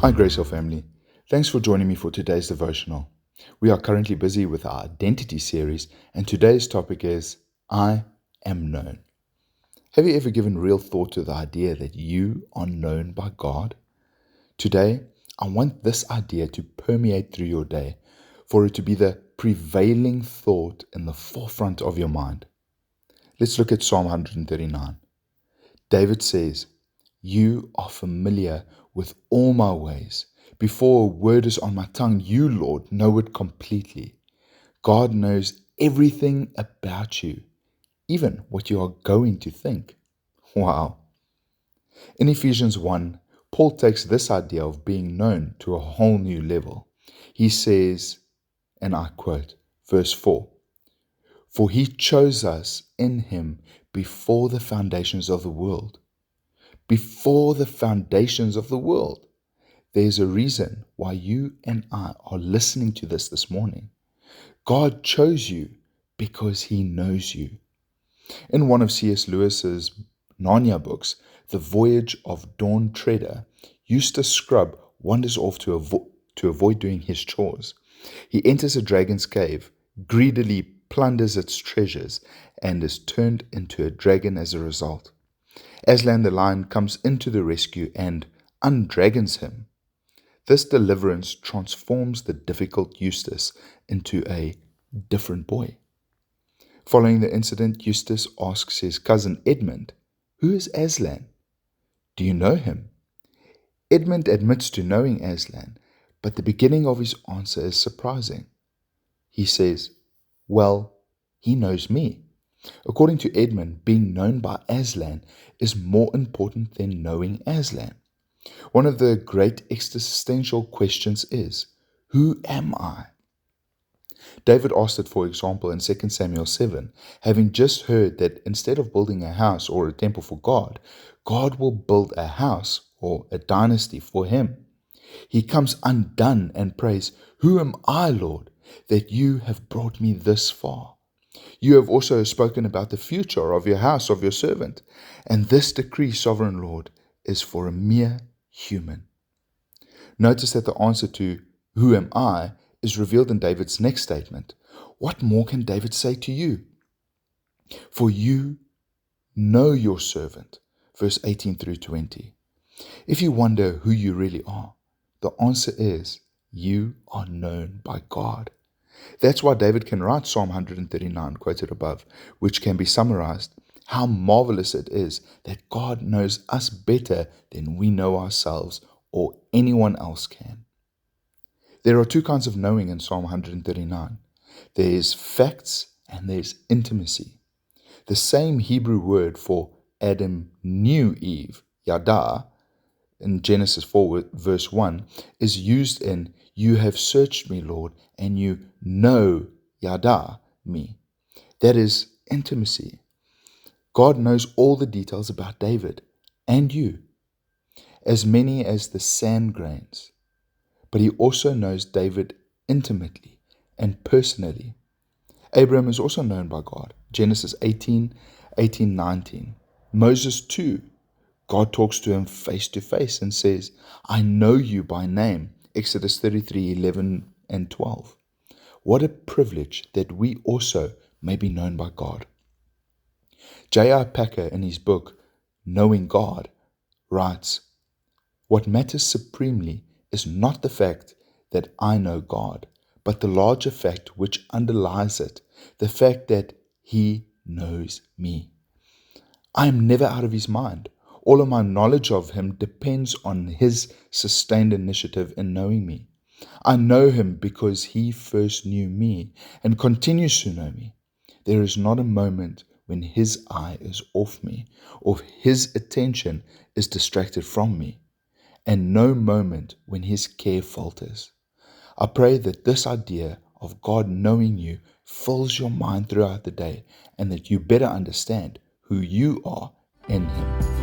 Hi, GraceHill Family. Thanks for joining me for today's devotional. We are currently busy with our identity series, and today's topic is I am known. Have you ever given real thought to the idea that you are known by God? Today, I want this idea to permeate through your day, for it to be the prevailing thought in the forefront of your mind. Let's look at Psalm 139. David says, "You are familiar with all my ways. Before a word is on my tongue, you, Lord, know it completely." God knows everything about you, even what you are going to think. Wow. In Ephesians 1, Paul takes this idea of being known to a whole new level. He says, and I quote, verse 4, "For he chose us in him before the foundations of the world." Before the foundations of the world. There's a reason why you and I are listening to this morning. God chose you because he knows you. In one of C.S. Lewis's Narnia books, The Voyage of Dawn Treader, Eustace Scrubb wanders off to avoid doing his chores. He enters a dragon's cave, greedily plunders its treasures, and is turned into a dragon as a result. Aslan the lion comes into the rescue and undragons him. This deliverance transforms the difficult Eustace into a different boy. Following the incident, Eustace asks his cousin Edmund, "Who is Aslan? Do you know him?" Edmund admits to knowing Aslan, but the beginning of his answer is surprising. He says, "Well, he knows me." According to Edmund, being known by Aslan is more important than knowing Aslan. One of the great existential questions is, who am I? David asked it, for example, in 2 Samuel 7, having just heard that instead of building a house or a temple for God, God will build a house or a dynasty for him. He comes undone and prays, "Who am I, Lord, that you have brought me this far? You have also spoken about the future of your house, of your servant, and this decree, sovereign Lord, is for a mere human." Notice that the answer to "Who am I?" is revealed in David's next statement. What more can David say to you? "For you know your servant," verse 18 through 20. If you wonder who you really are, the answer is you are known by God. That's why David can write Psalm 139, quoted above, which can be summarized, "How marvelous it is that God knows us better than we know ourselves or anyone else can." There are two kinds of knowing in Psalm 139. There's facts and there's intimacy. The same Hebrew word for Adam knew Eve, yada, in Genesis 4 verse 1, is used in "You have searched me, Lord, and you know, yada, me." That is intimacy. God knows all the details about David and you, as many as the sand grains. But he also knows David intimately and personally. Abraham is also known by God. Genesis 18, 19. Moses too. God talks to him face to face and says, "I know you by name." Exodus 33, 11 and 12. What a privilege that we also may be known by God. J.I. Packer, in his book, Knowing God, writes, "What matters supremely is not the fact that I know God, but the larger fact which underlies it, the fact that he knows me. I am never out of his mind. All of my knowledge of him depends on his sustained initiative in knowing me. I know him because he first knew me and continues to know me. There is not a moment when his eye is off me or his attention is distracted from me, and no moment when his care falters." I pray that this idea of God knowing you fills your mind throughout the day and that you better understand who you are in him.